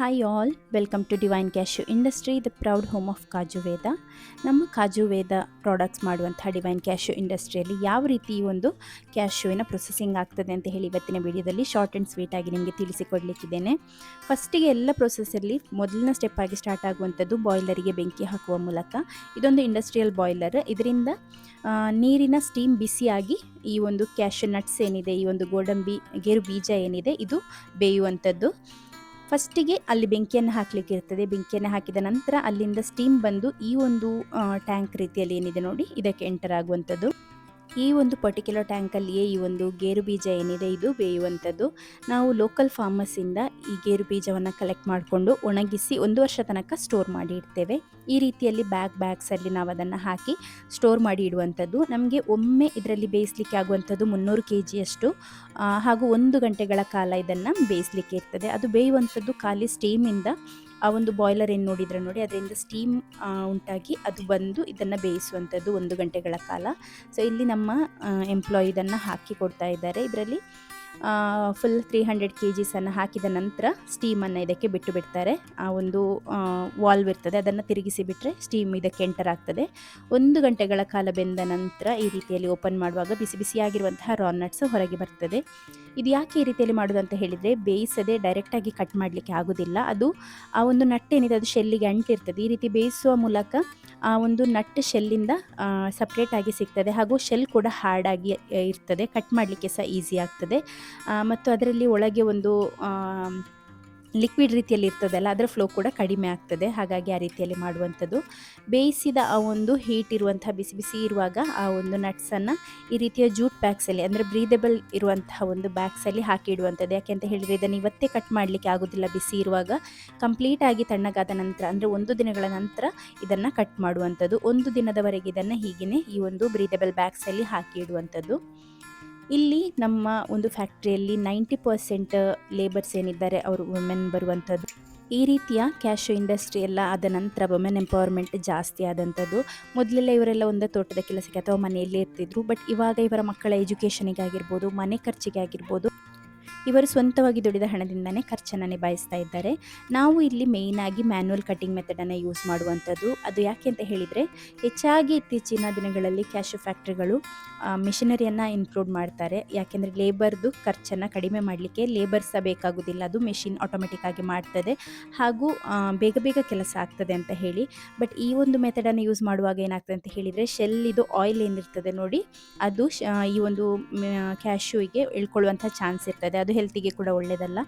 Hi all, welcome to Divine Cashew Industry, the proud home of Kaju Veda. ನಮ್ಮ Kaju Veda products ಮಾಡುವಂಥ Divine Cashew ಇಂಡಸ್ಟ್ರಿಯಲ್ಲಿ ಯಾವ ರೀತಿ ಈ ಒಂದು ಕ್ಯಾಶ್ಯೂವಿನ ಪ್ರೊಸೆಸಿಂಗ್ ಆಗ್ತದೆ ಅಂತ ಹೇಳಿ ಇವತ್ತಿನ ವಿಡಿಯೋದಲ್ಲಿ ಶಾರ್ಟ್ ಆ್ಯಂಡ್ ಸ್ವೀಟ್ ಆಗಿ ನಿಮಗೆ ತಿಳಿಸಿಕೊಡ್ಲಿಕ್ಕಿದ್ದೇನೆ. ಫಸ್ಟಿಗೆ ಎಲ್ಲ ಪ್ರೊಸೆಸಲ್ಲಿ ಮೊದಲನೇ ಸ್ಟೆಪ್ ಆಗಿ ಸ್ಟಾರ್ಟ್ ಆಗುವಂಥದ್ದು ಬಾಯ್ಲರಿಗೆ ಬೆಂಕಿ ಹಾಕುವ ಮೂಲಕ. ಇದೊಂದು ಇಂಡಸ್ಟ್ರಿಯಲ್ ಬಾಯ್ಲರ್. ಇದರಿಂದ ನೀರಿನ ಸ್ಟೀಮ್ ಬಿಸಿಯಾಗಿ ಈ ಒಂದು ಕ್ಯಾಶ್ಯೂ ನಟ್ಸ್ ಏನಿದೆ, ಈ ಒಂದು ಗೋಡಂಬಿ ಗೇರು ಬೀಜ ಏನಿದೆ, ಇದು ಬೇಯುವಂಥದ್ದು. ಫಸ್ಟಿಗೆ ಅಲ್ಲಿ ಬೆಂಕಿಯನ್ನು ಹಾಕಲಿಕ್ಕೆ ಇರ್ತದೆ. ಬೆಂಕಿಯನ್ನು ಹಾಕಿದ ನಂತರ ಅಲ್ಲಿಂದ ಸ್ಟೀಮ್ ಬಂದು ಈ ಒಂದು ಟ್ಯಾಂಕ್ ರೀತಿಯಲ್ಲಿ ಏನಿದೆ ನೋಡಿ, ಇದಕ್ಕೆ ಎಂಟರ್ ಆಗುವಂಥದ್ದು. ಈ ಒಂದು ಪರ್ಟಿಕ್ಯುಲರ್ ಟ್ಯಾಂಕಲ್ಲಿಯೇ ಈ ಒಂದು ಗೇರು ಬೀಜ ಏನಿದೆ ಇದು ಬೇಯುವಂಥದ್ದು. ನಾವು ಲೋಕಲ್ ಫಾರ್ಮರ್ಸಿಂದ ಈ ಗೇರು ಬೀಜವನ್ನು ಕಲೆಕ್ಟ್ ಮಾಡಿಕೊಂಡು ಒಣಗಿಸಿ 1 ವರ್ಷ ತನಕ ಸ್ಟೋರ್ ಮಾಡಿ ಇಡ್ತೇವೆ. ಈ ರೀತಿಯಲ್ಲಿ ಬ್ಯಾಗ್ಸಲ್ಲಿ ನಾವು ಅದನ್ನು ಹಾಕಿ ಸ್ಟೋರ್ ಮಾಡಿ ಇಡುವಂಥದ್ದು. ನಮಗೆ ಒಮ್ಮೆ ಇದರಲ್ಲಿ ಬೇಯಿಸಲಿಕ್ಕೆ ಆಗುವಂಥದ್ದು 300 kg ಹಾಗೂ 1 ಗಂಟೆಗಳ ಕಾಲ ಇದನ್ನು ಬೇಯಿಸಲಿಕ್ಕೆ ಇರ್ತದೆ. ಅದು ಬೇಯುವಂಥದ್ದು ಖಾಲಿ ಸ್ಟೀಮಿಂದ. ಆ ಒಂದು ಬಾಯ್ಲರ್ ಏನು ನೋಡಿದ್ರೆ ನೋಡಿ, ಅದರಿಂದ ಸ್ಟೀಮ್ ಉಂಟಾಗಿ ಅದು ಬಂದು ಇದನ್ನು ಬೇಯಿಸುವಂಥದ್ದು 1 ಗಂಟೆಗಳ ಕಾಲ. ಸೊ ಇಲ್ಲಿ ನಮ್ಮ ಎಂಪ್ಲಾಯಿ ಇದನ್ನು ಹಾಕಿ ಕೊಡ್ತಾ ಇದ್ದಾರೆ. ಇದರಲ್ಲಿ ಫುಲ್ 300 kg ಹಾಕಿದ ನಂತರ ಸ್ಟೀಮನ್ನು ಇದಕ್ಕೆ ಬಿಟ್ಟು ಬಿಡ್ತಾರೆ. ಆ ಒಂದು ವಾಲ್ವ್ ಇರ್ತದೆ, ಅದನ್ನು ತಿರುಗಿಸಿ ಬಿಟ್ಟರೆ ಸ್ಟೀಮ್ ಇದಕ್ಕೆ ಎಂಟರ್ ಆಗ್ತದೆ. 1 ಗಂಟೆಗಳ ಕಾಲ ಬೆಂದ ನಂತರ ಈ ರೀತಿಯಲ್ಲಿ ಓಪನ್ ಮಾಡುವಾಗ ಬಿಸಿ ಬಿಸಿಯಾಗಿರುವಂತಹ ರಾ ನಟ್ಸ್ ಹೊರಗೆ ಬರ್ತದೆ. ಇದು ಯಾಕೆ ಈ ರೀತಿಯಲ್ಲಿ ಮಾಡೋದು ಅಂತ ಹೇಳಿದರೆ, ಬೇಯಿಸದೆ ಡೈರೆಕ್ಟಾಗಿ ಕಟ್ ಮಾಡಲಿಕ್ಕೆ ಆಗೋದಿಲ್ಲ. ಅದು ಆ ಒಂದು ನಟ್ ಏನಿದೆ ಅದು ಶೆಲ್ಲಿಗೆ ಅಂಟಿರ್ತದೆ. ಈ ರೀತಿ ಬೇಯಿಸುವ ಮೂಲಕ ಆ ಒಂದು ನಟ್ ಶೆಲ್ಲಿಂದ ಸಪ್ರೇಟಾಗಿ ಸಿಗ್ತದೆ, ಹಾಗೂ ಶೆಲ್ ಕೂಡ ಹಾರ್ಡಾಗಿ ಇರ್ತದೆ, ಕಟ್ ಮಾಡಲಿಕ್ಕೆ ಸಹ ಈಸಿ ಆಗ್ತದೆ. ಮತ್ತು ಅದರಲ್ಲಿ ಒಳಗೆ ಒಂದು ಲಿಕ್ವಿಡ್ ರೀತಿಯಲ್ಲಿ ಇರ್ತದಲ್ಲ, ಅದರ ಫ್ಲೋ ಕೂಡ ಕಡಿಮೆ ಆಗ್ತದೆ. ಹಾಗಾಗಿ ಆ ರೀತಿಯಲ್ಲಿ ಮಾಡುವಂಥದ್ದು. ಬೇಯಿಸಿದ ಆ ಒಂದು ಹೀಟ್ ಇರುವಂತಹ ಬಿಸಿ ಬಿಸಿ ಇರುವಾಗ ಆ ಒಂದು ನಟ್ಸನ್ನು ಈ ರೀತಿಯ ಜೂಟ್ ಬ್ಯಾಗ್ಸಲ್ಲಿ, ಅಂದರೆ ಬ್ರೀದೆಬಲ್ ಇರುವಂತಹ ಒಂದು ಬ್ಯಾಗ್ಸಲ್ಲಿ ಹಾಕಿ ಇಡುವಂಥದ್ದು. ಯಾಕೆಂತ ಹೇಳಿದರೆ ಇದನ್ನು ಇವತ್ತೇ ಕಟ್ ಮಾಡಲಿಕ್ಕೆ ಆಗೋದಿಲ್ಲ. ಬಿಸಿ ಇರುವಾಗ ಕಂಪ್ಲೀಟಾಗಿ ತಣ್ಣಗಾದ ನಂತರ, ಅಂದರೆ 1 ದಿನಗಳ ನಂತರ ಇದನ್ನು ಕಟ್ ಮಾಡುವಂಥದ್ದು. 1 ದಿನದವರೆಗೆ ಇದನ್ನು ಹೀಗೇ ಈ ಒಂದು ಬ್ರೀದೆಬಲ್ ಬ್ಯಾಗ್ಸಲ್ಲಿ ಹಾಕಿ ಇಡುವಂಥದ್ದು. ಇಲ್ಲಿ ನಮ್ಮ ಒಂದು ಫ್ಯಾಕ್ಟ್ರಿಯಲ್ಲಿ 90% ಲೇಬರ್ಸ್ ಏನಿದ್ದಾರೆ ಅವರು ವುಮೆನ್ ಬರುವಂಥದ್ದು. ಈ ರೀತಿಯ ಕ್ಯಾಶ್ಯೂ ಇಂಡಸ್ಟ್ರಿ ಎಲ್ಲ ಆದ ನಂತರ ವುಮೆನ್ ಎಂಪವರ್ಮೆಂಟ್ ಜಾಸ್ತಿ ಆದಂಥದ್ದು. ಮೊದಲೆಲ್ಲ ಇವರೆಲ್ಲ ಒಂದು ತೋಟದ ಕೆಲಸಕ್ಕೆ ಅಥವಾ ಮನೆಯಲ್ಲೇ ಇರ್ತಿದ್ರು. ಬಟ್ ಇವಾಗ ಇವರ ಮಕ್ಕಳ ಎಜುಕೇಷನಿಗೆ ಆಗಿರ್ಬೋದು, ಮನೆ ಖರ್ಚಿಗೆ ಆಗಿರ್ಬೋದು, ಇವರು ಸ್ವಂತವಾಗಿ ದುಡಿದ ಹಣದಿಂದನೇ ಖರ್ಚನ್ನು ನಿಭಾಯಿಸ್ತಾ ಇದ್ದಾರೆ. ನಾವು ಇಲ್ಲಿ ಮೇಯ್ನಾಗಿ ಮ್ಯಾನ್ಯುವಲ್ ಕಟ್ಟಿಂಗ್ ಮೆಥಡನ್ನು ಯೂಸ್ ಮಾಡುವಂಥದ್ದು. ಅದು ಯಾಕೆ ಅಂತ ಹೇಳಿದರೆ, ಹೆಚ್ಚಾಗಿ ಇತ್ತೀಚಿನ ದಿನಗಳಲ್ಲಿ ಕ್ಯಾಶ್ಯೂ ಫ್ಯಾಕ್ಟ್ರಿಗಳು ಮಿಷನರಿಯನ್ನು ಇನ್ಕ್ಲೂಡ್ ಮಾಡ್ತಾರೆ. ಯಾಕೆಂದರೆ ಲೇಬರ್ದು ಖರ್ಚನ್ನು ಕಡಿಮೆ ಮಾಡಲಿಕ್ಕೆ ಲೇಬರ್ ಸಹ ಬೇಕಾಗೋದಿಲ್ಲ, ಅದು ಮೆಷಿನ್ ಆಟೋಮೆಟಿಕ್ ಆಗಿ ಮಾಡ್ತದೆ, ಹಾಗೂ ಬೇಗ ಬೇಗ ಕೆಲಸ ಆಗ್ತದೆ ಅಂತ ಹೇಳಿ. ಬಟ್ ಈ ಒಂದು ಮೆಥಡನ್ನು ಯೂಸ್ ಮಾಡುವಾಗ ಏನಾಗ್ತದೆ ಅಂತ ಹೇಳಿದರೆ, ಶೆಲ್ ಇದು ಆಯಿಲ್ ಏನಿರ್ತದೆ ನೋಡಿ, ಅದು ಈ ಒಂದು ಕ್ಯಾಶ್ಯೂಗೆ ಇಳ್ಕೊಳ್ಳುವಂಥ ಚಾನ್ಸ್ ಇರ್ತದೆ. ಅದು ಹೆಲ್ತಿಗೆ ಕೂಡ ಒಳ್ಳೆಯದಲ್ಲ.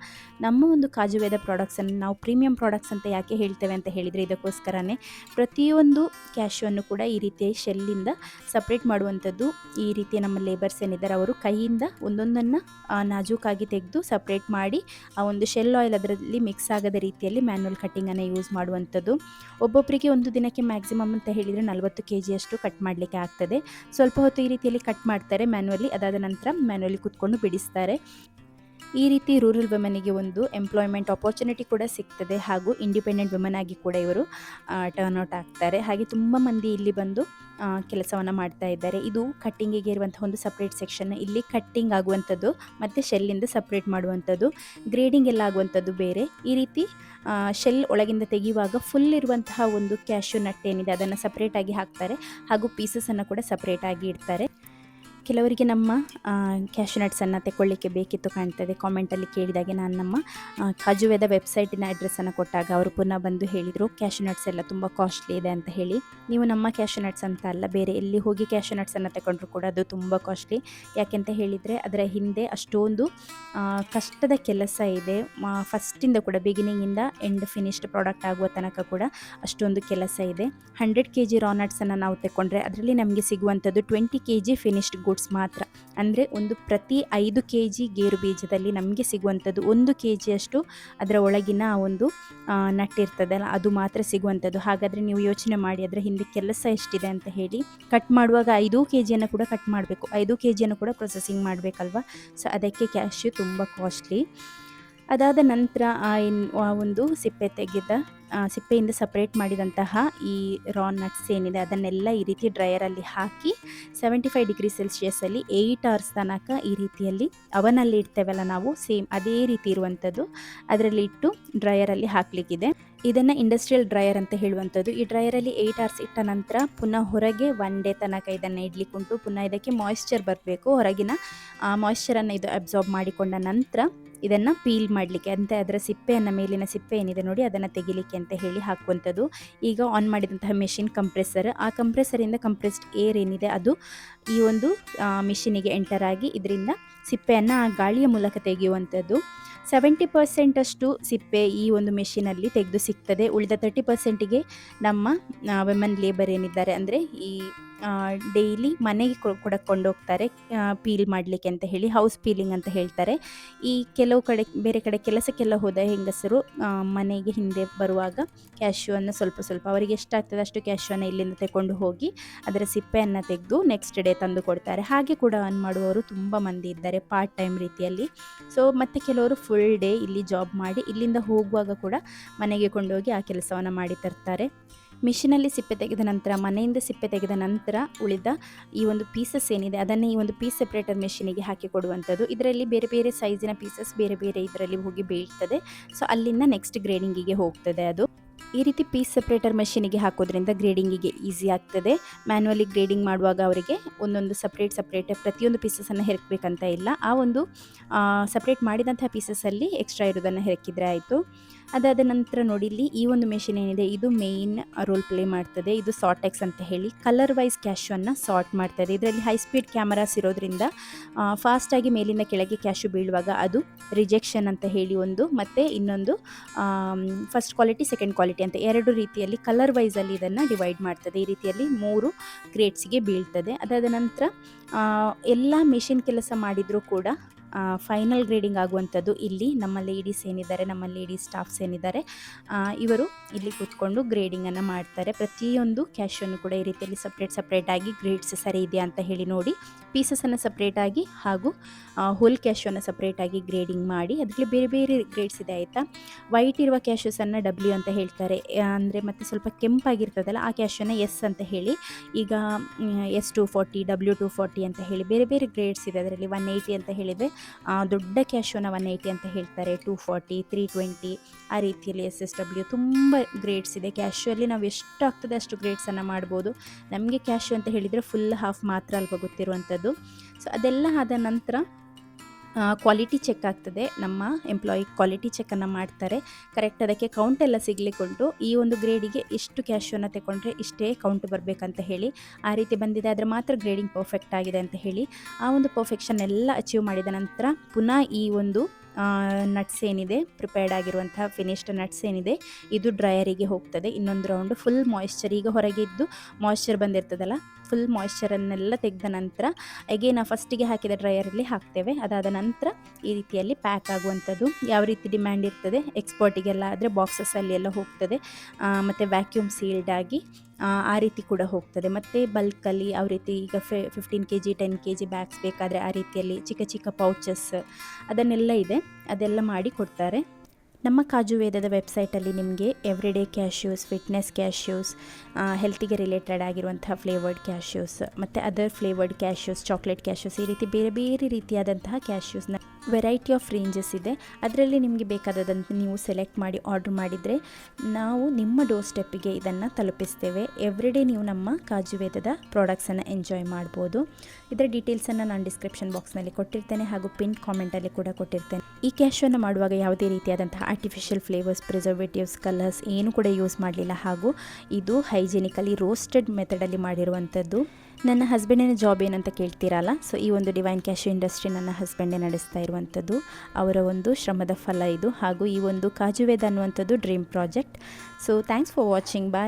ನಮ್ಮ ಒಂದು ಕಾಜು ವೇದ ಪ್ರಾಡಕ್ಟ್ಸನ್ನು ನಾವು ಪ್ರೀಮಿಯಂ ಪ್ರಾಡಕ್ಟ್ಸ್ ಅಂತ ಯಾಕೆ ಹೇಳ್ತೇವೆ ಅಂತ ಹೇಳಿದರೆ, ಇದಕ್ಕೋಸ್ಕರನೇ ಪ್ರತಿಯೊಂದು ಕ್ಯಾಶ್ಯೂವನ್ನು ಕೂಡ ಈ ರೀತಿಯ ಶೆಲ್ಲಿಂದ ಸಪ್ರೇಟ್ ಮಾಡುವಂಥದ್ದು. ಈ ರೀತಿಯ ನಮ್ಮ ಲೇಬರ್ಸ್ ಏನಿದ್ದಾರೆ ಅವರು ಕೈಯಿಂದ ಒಂದೊಂದನ್ನು ನಾಜೂಕಾಗಿ ತೆಗೆದು ಸಪ್ರೇಟ್ ಮಾಡಿ ಆ ಒಂದು ಶೆಲ್ ಆಯಿಲ್ ಅದರಲ್ಲಿ ಮಿಕ್ಸ್ ಆಗದ ರೀತಿಯಲ್ಲಿ ಮ್ಯಾನ್ಯುವಲ್ ಕಟ್ಟಿಂಗನ್ನು ಯೂಸ್ ಮಾಡುವಂಥದ್ದು. ಒಬ್ಬೊಬ್ಬರಿಗೆ ಒಂದು ದಿನಕ್ಕೆ ಮ್ಯಾಕ್ಸಿಮಮ್ ಅಂತ ಹೇಳಿದರೆ 40 kg ಕಟ್ ಮಾಡಲಿಕ್ಕೆ ಆಗ್ತದೆ. ಸ್ವಲ್ಪ ಹೊತ್ತು ಈ ರೀತಿಯಲ್ಲಿ ಕಟ್ ಮಾಡ್ತಾರೆ ಮ್ಯಾನ್ಯುವಲಿ, ಅದಾದ ನಂತರ ಮ್ಯಾನ್ಯುವಲಿ ಕೂತ್ಕೊಂಡು ಬಿಡಿಸ್ತಾರೆ. ಈ ರೀತಿ ರೂರಲ್ ವುಮೆನಿಗೆ ಒಂದು ಎಂಪ್ಲಾಯ್ಮೆಂಟ್ ಆಪರ್ಚುನಿಟಿ ಕೂಡ ಸಿಗ್ತದೆ, ಹಾಗೂ ಇಂಡಿಪೆಂಡೆಂಟ್ ವುಮೆನ್ ಆಗಿ ಕೂಡ ಇವರು ಟರ್ನ್ಔಟ್ ಆಗ್ತಾರೆ. ಹಾಗೆ ತುಂಬ ಮಂದಿ ಇಲ್ಲಿ ಬಂದು ಕೆಲಸವನ್ನು ಮಾಡ್ತಾ ಇದ್ದಾರೆ. ಇದು ಕಟ್ಟಿಂಗಿಗೆ ಇರುವಂಥ ಒಂದು ಸಪ್ರೇಟ್ ಸೆಕ್ಷನ್. ಇಲ್ಲಿ ಕಟ್ಟಿಂಗ್ ಆಗುವಂಥದ್ದು ಮತ್ತು ಶೆಲ್ಲಿಂದ ಸಪ್ರೇಟ್ ಮಾಡುವಂಥದ್ದು, ಗ್ರೇಡಿಂಗ್ ಎಲ್ಲ ಆಗುವಂಥದ್ದು ಬೇರೆ. ಈ ರೀತಿ ಶೆಲ್ ಒಳಗಿಂದ ತೆಗೆಯುವಾಗ ಫುಲ್ ಇರುವಂತಹ ಒಂದು ಕ್ಯಾಶ್ಯೂ ನಟ್ ಏನಿದೆ ಅದನ್ನು ಸಪ್ರೇಟಾಗಿ ಹಾಕ್ತಾರೆ, ಹಾಗೂ ಪೀಸಸನ್ನು ಕೂಡ ಸಪ್ರೇಟಾಗಿ ಇಡ್ತಾರೆ. ಕೆಲವರಿಗೆ ನಮ್ಮ ಕ್ಯಾಶ್ಯೂ ನಟ್ಸನ್ನು ತೆಗೊಳ್ಳಿಕ್ಕೆ ಬೇಕಿತ್ತು ಕಾಣ್ತದೆ. ಕಾಮೆಂಟಲ್ಲಿ ಕೇಳಿದಾಗೆ ನಾನು ನಮ್ಮ ಕಾಜು ವೇದ ವೆಬ್ಸೈಟಿನ ಅಡ್ರೆಸ್ಸನ್ನು ಕೊಟ್ಟಾಗ ಅವರು ಪುನಃ ಬಂದು ಹೇಳಿದರು, ಕ್ಯಾಶ್ಯೂ ನಟ್ಸ್ ಎಲ್ಲ ತುಂಬ ಕಾಸ್ಟ್ಲಿ ಇದೆ ಅಂತ ಹೇಳಿ. ನೀವು ನಮ್ಮ ಕ್ಯಾಶ್ಯೂ ನಟ್ಸ್ ಅಂತ ಅಲ್ಲ, ಬೇರೆ ಎಲ್ಲಿ ಹೋಗಿ ಕ್ಯಾಶ್ಯೂ ನಟ್ಸನ್ನು ತಗೊಂಡ್ರು ಕೂಡ ಅದು ತುಂಬ ಕಾಸ್ಟ್ಲಿ. ಯಾಕೆಂತ ಹೇಳಿದರೆ ಅದರ ಹಿಂದೆ ಅಷ್ಟೊಂದು ಕಷ್ಟದ ಕೆಲಸ ಇದೆ. ಫಸ್ಟಿಂದ ಕೂಡ, ಬಿಗಿನಿಂಗಿಂದ ಎಂಡ್ ಫಿನಿಶ್ಡ್ ಪ್ರಾಡಕ್ಟ್ ಆಗುವ ತನಕ ಕೂಡ ಅಷ್ಟೊಂದು ಕೆಲಸ ಇದೆ. 100 kg ರಾ ನಟ್ಸನ್ನು ನಾವು ತಗೊಂಡ್ರೆ ಅದರಲ್ಲಿ ನಮಗೆ ಸಿಗುವಂಥದ್ದು 20 kg ಫಿನಿಶ್ಡ್ ಗುಡ್ಸ್ ಮಾತ್ರ. ಅಂದರೆ ಪ್ರತಿ 5 kg ಗೇರು ಬೀಜದಲ್ಲಿ ನಮಗೆ ಸಿಗುವಂಥದ್ದು 1 kg ಅದರ ಒಳಗಿನ ಒಂದು ನಟ್ ಇರ್ತದಲ್ಲ, ಅದು ಮಾತ್ರ ಸಿಗುವಂಥದ್ದು. ಹಾಗಾದರೆ ನೀವು ಯೋಚನೆ ಮಾಡಿ ಅದರ ಹಿಂದೆ ಕೆಲಸ ಎಷ್ಟಿದೆ ಅಂತ ಹೇಳಿ. ಕಟ್ ಮಾಡುವಾಗ 5 kg ಕೂಡ ಕಟ್ ಮಾಡಬೇಕು, 5 kg ಕೂಡ ಪ್ರೊಸೆಸಿಂಗ್ ಮಾಡಬೇಕಲ್ವ. ಸೊ ಅದಕ್ಕೆ ಕ್ಯಾಶ್ಯೂ ತುಂಬ ಕಾಸ್ಟ್ಲಿ. ಅದಾದ ನಂತರ ಆ ಒಂದು ಸಿಪ್ಪೆಯಿಂದ ಸಪ್ರೇಟ್ ಮಾಡಿದಂತಹ ಈ ರಾ ನಟ್ಸ್ ಏನಿದೆ ಅದನ್ನೆಲ್ಲ ಈ ರೀತಿ ಡ್ರೈಯರಲ್ಲಿ ಹಾಕಿ 75 ಡಿಗ್ರಿ ಸೆಲ್ಸಿಯಸ್ಸಲ್ಲಿ 8 ಅವರ್ಸ್ ತನಕ ಈ ರೀತಿಯಲ್ಲಿ ಅವನಲ್ಲಿ ಇಡ್ತೇವಲ್ಲ ನಾವು, ಸೇಮ್ ಅದೇ ರೀತಿ ಇರುವಂಥದ್ದು ಅದರಲ್ಲಿ ಇಟ್ಟು ಡ್ರೈಯರಲ್ಲಿ ಹಾಕಲಿಕ್ಕಿದೆ. ಇದನ್ನು ಇಂಡಸ್ಟ್ರಿಯಲ್ ಡ್ರೈಯರ್ ಅಂತ ಹೇಳುವಂಥದ್ದು. ಈ ಡ್ರೈಯರಲ್ಲಿ 8 ಅವರ್ಸ್ ಇಟ್ಟ ನಂತರ ಪುನಃ ಹೊರಗೆ 1 ಡೇ ತನಕ ಇದನ್ನು ಇಡಲಿಕ್ಕುಂಟು. ಪುನಃ ಇದಕ್ಕೆ ಮಾಯಿಶ್ಚರ್ ಬರಬೇಕು, ಹೊರಗಿನ ಮಾಯಿಶ್ಚರನ್ನು ಇದು ಅಬ್ಸಾರ್ಬ್ ಮಾಡಿಕೊಂಡ ನಂತರ ಇದನ್ನು ಪೀಲ್ ಮಾಡಲಿಕ್ಕೆ, ಅಂತ ಅದರ ಸಿಪ್ಪೆಯನ್ನು, ಮೇಲಿನ ಸಿಪ್ಪೆ ಏನಿದೆ ನೋಡಿ ಅದನ್ನು ತೆಗಿಲಿಕ್ಕೆ ಅಂತ ಹೇಳಿ ಹಾಕುವಂಥದ್ದು. ಈಗ ಆನ್ ಮಾಡಿದಂತಹ ಮೆಷಿನ್ ಕಂಪ್ರೆಸರ್, ಆ ಕಂಪ್ರೆಸರಿಂದ ಕಂಪ್ರೆಸ್ಡ್ ಏರ್ ಏನಿದೆ ಅದು ಈ ಒಂದು ಮಿಷಿನಿಗೆ ಎಂಟರ್ ಆಗಿ ಇದರಿಂದ ಸಿಪ್ಪೆಯನ್ನು ಆ ಗಾಳಿಯ ಮೂಲಕ ತೆಗೆಯುವಂಥದ್ದು. 70% ಅಷ್ಟು ಸಿಪ್ಪೆ ಈ ಒಂದು ಮೆಷಿನಲ್ಲಿ ತೆಗೆದು ಸಿಗ್ತದೆ. ಉಳಿದ 30%ಗೆ ನಮ್ಮ ವುಮೆನ್ ಲೇಬರ್ ಏನಿದ್ದಾರೆ, ಅಂದರೆ ಈ ಡೈಲಿ ಮನೆಗೆ ಕೂಡ ಕೊಂಡೋಗ್ತಾರೆ ಪೀಲ್ ಮಾಡಲಿಕ್ಕೆ ಅಂತ ಹೇಳಿ, ಹೌಸ್ ಪೀಲಿಂಗ್ ಅಂತ ಹೇಳ್ತಾರೆ. ಈ ಕೆಲವು ಕಡೆ ಬೇರೆ ಕಡೆ ಕೆಲಸಕ್ಕೆಲ್ಲ ಹೋದ ಹೆಂಗಸರು ಮನೆಗೆ ಹಿಂದೆ ಬರುವಾಗ ಕ್ಯಾಶ್ಯೂವನ್ನು ಸ್ವಲ್ಪ ಅವರಿಗೆ ಎಷ್ಟಾಗ್ತದೆ ಅಷ್ಟು ಕ್ಯಾಶ್ಯೂವನ್ನು ಇಲ್ಲಿಂದ ತಗೊಂಡು ಹೋಗಿ ಅದರ ಸಿಪ್ಪೆಯನ್ನು ತೆಗೆದು ನೆಕ್ಸ್ಟ್ ಡೇ ತಂದು ಕೊಡ್ತಾರೆ. ಹಾಗೆ ಕೂಡ ಅರ್ನ್ ಮಾಡುವವರು ತುಂಬ ಮಂದಿ ಇದ್ದಾರೆ ಪಾರ್ಟ್ ಟೈಮ್ ರೀತಿಯಲ್ಲಿ. ಸೊ ಮತ್ತು ಕೆಲವರು ಫುಲ್ ಡೇ ಇಲ್ಲಿ ಜಾಬ್ ಮಾಡಿ ಇಲ್ಲಿಂದ ಹೋಗುವಾಗ ಕೂಡ ಮನೆಗೆ ಕೊಂಡೋಗಿ ಆ ಕೆಲಸವನ್ನು ಮಾಡಿ ತರ್ತಾರೆ. ಮಿಷಿನಲ್ಲಿ ಸಿಪ್ಪೆ ತೆಗೆದ ನಂತರ, ಮನೆಯಿಂದ ಸಿಪ್ಪೆ ತೆಗೆದ ನಂತರ ಉಳಿದ ಈ ಒಂದು ಪೀಸಸ್ ಏನಿದೆ ಅದನ್ನೇ ಈ ಒಂದು ಪೀಸ್ ಸೆಪ್ರೇಟರ್ ಮೆಷಿನಿಗೆ ಹಾಕಿ ಕೊಡುವಂಥದ್ದು. ಇದರಲ್ಲಿ ಬೇರೆ ಬೇರೆ ಸೈಜಿನ ಪೀಸಸ್ ಬೇರೆ ಬೇರೆ ಇದರಲ್ಲಿ ಹೋಗಿ ಬೀಳ್ತದೆ. ಸೊ ಅಲ್ಲಿಂದ ನೆಕ್ಸ್ಟ್ ಗ್ರೇಡಿಂಗಿಗೆ ಹೋಗ್ತದೆ ಅದು. ಈ ರೀತಿ ಪೀಸ್ ಸೆಪ್ರೇಟರ್ ಮೆಷಿನಿಗೆ ಹಾಕೋದ್ರಿಂದ ಗ್ರೇಡಿಂಗಿಗೆ ಈಸಿ ಆಗ್ತದೆ. ಮ್ಯಾನ್ಯುವಲಿ ಗ್ರೇಡಿಂಗ್ ಮಾಡುವಾಗ ಅವರಿಗೆ ಒಂದೊಂದು ಸಪ್ರೇಟ್ ಪ್ರತಿಯೊಂದು ಪೀಸಸನ್ನು ಹೆರಕಬೇಕಂತ ಇಲ್ಲ. ಆ ಒಂದು ಸಪ್ರೇಟ್ ಮಾಡಿದಂಥ ಪೀಸಸಲ್ಲಿ ಎಕ್ಸ್ಟ್ರಾ ಇರೋದನ್ನು ಹೆರಕಿದ್ರೆ ಆಯಿತು. ಅದಾದ ನಂತರ ನೋಡಿ, ಇಲ್ಲಿ ಈ ಒಂದು ಮೆಷಿನ್ ಏನಿದೆ ಇದು ಮೇಯ್ನ್ ರೋಲ್ ಪ್ಲೇ ಮಾಡ್ತದೆ. ಇದು ಸಾರ್ಟೆಕ್ಸ್ ಅಂತ ಹೇಳಿ ಕಲರ್ ವೈಸ್ ಕ್ಯಾಶ್ಯೂವನ್ನು ಸಾರ್ಟ್ ಮಾಡ್ತದೆ. ಇದರಲ್ಲಿ ಹೈ ಸ್ಪೀಡ್ ಕ್ಯಾಮರಾಸ್ ಇರೋದ್ರಿಂದ ಫಾಸ್ಟಾಗಿ ಮೇಲಿಂದ ಕೆಳಗೆ ಕ್ಯಾಶ್ಯೂ ಬೀಳುವಾಗ ಅದು ರಿಜೆಕ್ಷನ್ ಅಂತ ಹೇಳಿ ಒಂದು, ಮತ್ತು ಇನ್ನೊಂದು ಫಸ್ಟ್ ಕ್ವಾಲಿಟಿ ಸೆಕೆಂಡ್ ಕ್ವಾಲಿಟಿ ಅಂತ ಎರಡು ರೀತಿಯಲ್ಲಿ ಕಲರ್ ವೈಸಲ್ಲಿ ಇದನ್ನು ಡಿವೈಡ್ ಮಾಡ್ತದೆ. ಈ ರೀತಿಯಲ್ಲಿ 3 ಗ್ರೇಡ್ಸಿಗೆ ಬೀಳ್ತದೆ. ಅದಾದ ನಂತರ ಎಲ್ಲ ಮೆಷಿನ್ ಕೆಲಸ ಮಾಡಿದರೂ ಕೂಡ ಫೈನಲ್ ಗ್ರೇಡಿಂಗ್ ಆಗುವಂಥದ್ದು ಇಲ್ಲಿ ನಮ್ಮ ಲೇಡೀಸ್ ಏನಿದ್ದಾರೆ, ನಮ್ಮ ಲೇಡೀಸ್ ಸ್ಟಾಫ್ಸ್ ಏನಿದ್ದಾರೆ, ಇವರು ಇಲ್ಲಿ ಕೂತ್ಕೊಂಡು ಗ್ರೇಡಿಂಗನ್ನು ಮಾಡ್ತಾರೆ. ಪ್ರತಿಯೊಂದು ಕ್ಯಾಶ್ಯೂನ್ನು ಕೂಡ ಈ ರೀತಿಯಲ್ಲಿ ಸಪ್ರೇಟಾಗಿ ಗ್ರೇಡ್ಸ್ ಸರಿ ಇದೆಯಾ ಅಂತ ಹೇಳಿ ನೋಡಿ, ಪೀಸಸನ್ನು ಸಪ್ರೇಟಾಗಿ ಹಾಗೂ ಹೋಲ್ ಕ್ಯಾಶ್ಯೂವನ್ನು ಸಪ್ರೇಟಾಗಿ ಗ್ರೇಡಿಂಗ್ ಮಾಡಿ ಅದರಲ್ಲಿ ಬೇರೆ ಬೇರೆ ಗ್ರೇಡ್ಸ್ ಇದೆ ಆಯಿತಾ. ವೈಟ್ ಇರುವ ಕ್ಯಾಶ್ಯೂಸನ್ನು W ಅಂತ ಹೇಳ್ತಾರೆ, ಅಂದರೆ ಮತ್ತು ಸ್ವಲ್ಪ ಕೆಂಪಾಗಿರ್ತದಲ್ಲ ಆ ಕ್ಯಾಶ್ಯೂನ S ಅಂತ ಹೇಳಿ. ಈಗ S240, W240 ಅಂತ ಹೇಳಿ ಬೇರೆ ಬೇರೆ ಗ್ರೇಡ್ಸ್ ಇದೆ. ಅದರಲ್ಲಿ 180 ಅಂತ ಹೇಳಿದರೆ ದೊಡ್ಡ ಕ್ಯಾಶ್ಯೂನ 180 ಅಂತ ಹೇಳ್ತಾರೆ, 240, 320 ಆ ರೀತಿಯಲ್ಲಿ SSW ತುಂಬ ಗ್ರೇಡ್ಸ್ ಇದೆ. ಕ್ಯಾಶ್ಯೂಯಲ್ಲಿ ನಾವು ಎಷ್ಟು ಆಗ್ತದೆ ಅಷ್ಟು ಗ್ರೇಡ್ಸನ್ನು ಮಾಡ್ಬೋದು. ನಮಗೆ ಕ್ಯಾಶ್ಯೂ ಅಂತ ಹೇಳಿದರೆ ಫುಲ್ ಹಾಫ್ ಮಾತ್ರ ಅಲ್ವ ಗೊತ್ತಿರುವಂಥದ್ದು. ಸೊ ಅದೆಲ್ಲ ಆದ ನಂತರ ಕ್ವಾಲಿಟಿ ಚೆಕ್ ಆಗ್ತದೆ. ನಮ್ಮ ಎಂಪ್ಲಾಯಿ ಕ್ವಾಲಿಟಿ ಚೆಕ್ಕನ್ನು ಮಾಡ್ತಾರೆ. ಕರೆಕ್ಟ್ ಅದಕ್ಕೆ ಕೌಂಟೆಲ್ಲ ಸಿಗಲಿಕ್ಕುಂಟು. ಈ ಒಂದು ಗ್ರೇಡಿಗೆ ಇಷ್ಟು ಕ್ಯಾಶ್ಯೂನ ತಗೊಂಡ್ರೆ ಇಷ್ಟೇ ಕೌಂಟ್ ಬರಬೇಕಂತ ಹೇಳಿ ಆ ರೀತಿ ಬಂದಿದೆ, ಆದರೆ ಮಾತ್ರ ಗ್ರೇಡಿಂಗ್ ಪರ್ಫೆಕ್ಟ್ ಆಗಿದೆ ಅಂತ ಹೇಳಿ ಆ ಒಂದು ಪರ್ಫೆಕ್ಷನ್ ಎಲ್ಲ ಅಚೀವ್ ಮಾಡಿದ ನಂತರ ಪುನಃ ಈ ಒಂದು ನಟ್ಸ್ ಏನಿದೆ, ಪ್ರಿಪೇರ್ಡ್ ಆಗಿರುವಂತಹ ಫಿನಿಶ್ಡ್ ನಟ್ಸ್ ಏನಿದೆ ಇದು ಡ್ರೈಯರಿಗೆ ಹೋಗ್ತದೆ. ಇನ್ನೊಂದು ರೌಂಡ್ ಫುಲ್ ಮಾಯಿಶ್ಚರ್, ಈಗ ಹೊರಗೆ ಇದ್ದು ಮಾಯಿಶ್ಚರ್ ಬಂದಿರ್ತದಲ್ಲ, ಫುಲ್ ಮಾಯಿಶ್ಚರನ್ನೆಲ್ಲ ತೆಗೆದ ನಂತರ ಅಗೇನ್ ಫಸ್ಟಿಗೆ ಹಾಕಿದ ಡ್ರೈಯರಲ್ಲಿ ಹಾಕ್ತೇವೆ. ಅದಾದ ನಂತರ ಈ ರೀತಿಯಲ್ಲಿ ಪ್ಯಾಕ್ ಆಗುವಂಥದ್ದು. ಯಾವ ರೀತಿ ಡಿಮ್ಯಾಂಡ್ ಇರ್ತದೆ ಎಕ್ಸ್ಪೋರ್ಟಿಗೆಲ್ಲ ಆದರೆ ಬಾಕ್ಸಸ್ಸಲ್ಲಿ ಎಲ್ಲ ಹೋಗ್ತದೆ, ಮತ್ತು ವ್ಯಾಕ್ಯೂಮ್ ಸೀಲ್ಡ್ ಆಗಿ ಆ ರೀತಿ ಕೂಡ ಹೋಗ್ತದೆ. ಮತ್ತು ಬಲ್ಕಲ್ಲಿ ಯಾವ ರೀತಿ ಈಗ 15 kg 10 kg ಬ್ಯಾಗ್ಸ್ ಬೇಕಾದರೆ ಆ ರೀತಿಯಲ್ಲಿ ಚಿಕ್ಕ ಚಿಕ್ಕ ಪೌಚಸ್ ಅದನ್ನೆಲ್ಲ ಇದೆ, ಅದೆಲ್ಲ ಮಾಡಿ ಕೊಡ್ತಾರೆ. ನಮ್ಮ ಕಾಜು ವೇದದ ವೆಬ್ಸೈಟಲ್ಲಿ ನಿಮಗೆ ಎವ್ರಿಡೇ ಕ್ಯಾಶ್ಯೂಸ್, ಫಿಟ್ನೆಸ್ ಕ್ಯಾಶ್ಯೂಸ್, ಹೆಲ್ತಿಗೆ ರಿಲೇಟೆಡ್ ಆಗಿರುವಂತಹ ಫ್ಲೇವರ್ಡ್ ಕ್ಯಾಶ್ಯೂಸ್, ಮತ್ತು other flavoured cashews, chocolate cashews, ಈ ರೀತಿ ಬೇರೆ ಬೇರೆ ರೀತಿಯಾದಂತಹ ಕ್ಯಾಶ್ಯೂಸ್ನ ವೆರೈಟಿ ಆಫ್ ರೇಂಜಸ್ ಇದೆ. ಅದರಲ್ಲಿ ನಿಮಗೆ ಬೇಕಾದಂಥ ನೀವು ಸೆಲೆಕ್ಟ್ ಮಾಡಿ ಆರ್ಡ್ರ್ ಮಾಡಿದರೆ ನಾವು ನಿಮ್ಮ ಡೋರ್ ಸ್ಟೆಪ್ಪಿಗೆ ಇದನ್ನು ತಲುಪಿಸ್ತೇವೆ. ಎವ್ರಿಡೇ ನೀವು ನಮ್ಮ ಕಾಜು ವೇದದ ಪ್ರಾಡಕ್ಟ್ಸನ್ನು ಎಂಜಾಯ್ ಮಾಡ್ಬೋದು. ಇದರ ಡೀಟೇಲ್ಸನ್ನು ನಾನು ಡಿಸ್ಕ್ರಿಪ್ಷನ್ ಬಾಕ್ಸ್ನಲ್ಲಿ ಕೊಟ್ಟಿರ್ತೇನೆ ಹಾಗೂ ಪಿನ್ ಕಾಮೆಂಟಲ್ಲಿ ಕೂಡ ಕೊಟ್ಟಿರ್ತೇನೆ. ಈ ಕ್ಯಾಶ್ಯೂವನ್ನು ಮಾಡುವಾಗ ಯಾವುದೇ ರೀತಿಯಾದಂತಹ ಆರ್ಟಿಫಿಷಿಯಲ್ ಫ್ಲೇವರ್ಸ್, ಪ್ರಿಸರ್ವೇಟಿವ್ಸ್, ಕಲರ್ಸ್ ಏನು ಕೂಡ ಯೂಸ್ ಮಾಡಲಿಲ್ಲ ಹಾಗೂ ಇದು ಹೈಜಿನಿಕಲಿ ರೋಸ್ಟೆಡ್ ಮೆಥಡಲ್ಲಿ ಮಾಡಿರುವಂಥದ್ದು. ನನ್ನ ಹಸ್ಬೆಂಡಿನ ಜಾಬ್ ಏನಂತ ಕೇಳ್ತೀರಲ್ಲ, ಸೊ ಈ ಒಂದು ಡಿವೈನ್ ಕ್ಯಾಶ್ಯೂ ಇಂಡಸ್ಟ್ರಿ ನನ್ನ ಹಸ್ಬೆಂಡೇ ನಡೆಸ್ತಾ ಇರುವಂಥದ್ದು. ಅವರ ಒಂದು ಶ್ರಮದ ಫಲ ಇದು, ಹಾಗೂ ಈ ಒಂದು ಕಾಜು ವೇದ ಅನ್ನುವಂಥದ್ದು dream project. So thanks for watching. Bye.